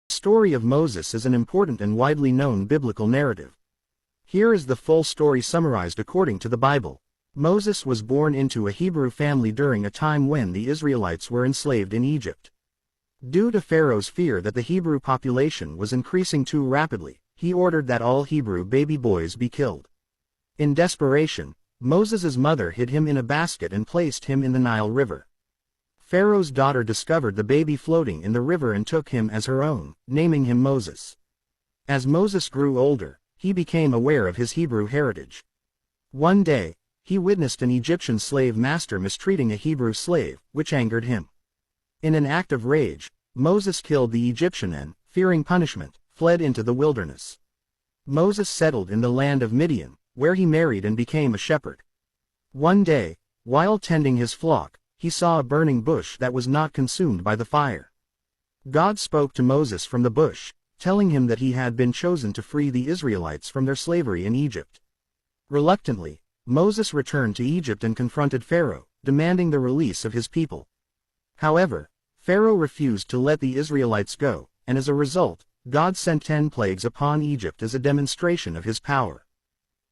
The story of Moses is an important and widely known biblical narrative. Here is the full story summarized according to the Bible. Moses was born into a Hebrew family during a time when the Israelites were enslaved in Egypt. Due to Pharaoh's fear that the Hebrew population was increasing too rapidly, he ordered that all Hebrew baby boys be killed. In desperation, Moses' mother hid him in a basket and placed him in the Nile River. Pharaoh's daughter discovered the baby floating in the river and took him as her own, naming him Moses. As Moses grew older, he became aware of his Hebrew heritage. One day, he witnessed an Egyptian slave master mistreating a Hebrew slave, which angered him. In an act of rage, Moses killed the Egyptian and, fearing punishment, fled into the wilderness. Moses settled in the land of Midian, where he married and became a shepherd. One day, while tending his flock, he saw a burning bush that was not consumed by the fire. God spoke to Moses from the bush, telling him that he had been chosen to free the Israelites from their slavery in Egypt. Reluctantly, Moses returned to Egypt and confronted Pharaoh, demanding the release of his people. However, Pharaoh refused to let the Israelites go, and as a result, God sent 10 plagues upon Egypt as a demonstration of his power.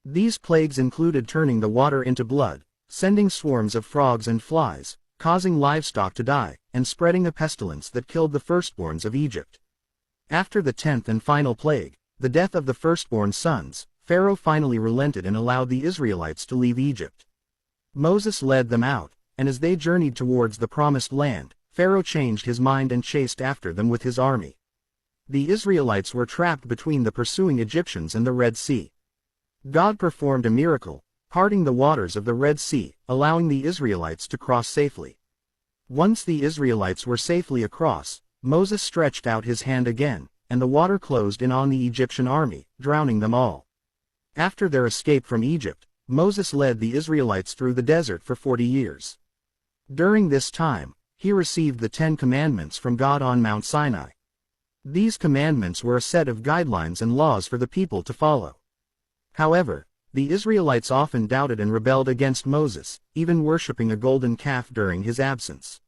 These plagues included turning the water into blood, sending swarms of frogs and flies, causing livestock to die, and spreading a pestilence that killed the firstborns of Egypt. After the 10th and final plague, the death of the firstborn sons, Pharaoh finally relented and allowed the Israelites to leave Egypt. Moses led them out, and as they journeyed towards the promised land, Pharaoh changed his mind and chased after them with his army. The Israelites were trapped between the pursuing Egyptians and the Red Sea. God performed a miracle, parting the waters of the Red Sea, allowing the Israelites to cross safely. Once the Israelites were safely across, Moses stretched out his hand again, and the water closed in on the Egyptian army, drowning them all. After their escape from Egypt, Moses led the Israelites through the desert for 40 years. During this time, he received the 10 Commandments from God on Mount Sinai. These commandments were a set of guidelines and laws for the people to follow. However, the Israelites often doubted and rebelled against Moses, even worshipping a golden calf during his absence.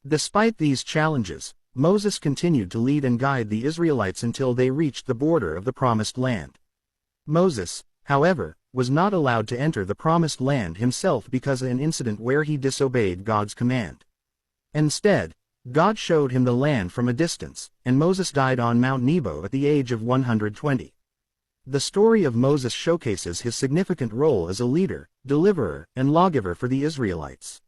Despite these challenges, Moses continued to lead and guide the Israelites until they reached the border of the Promised Land. Moses, however, was not allowed to enter the Promised Land himself because of an incident where he disobeyed God's command. Instead, God showed him the land from a distance, and Moses died on Mount Nebo at the age of 120. The story of Moses showcases his significant role as a leader, deliverer, and lawgiver for the Israelites.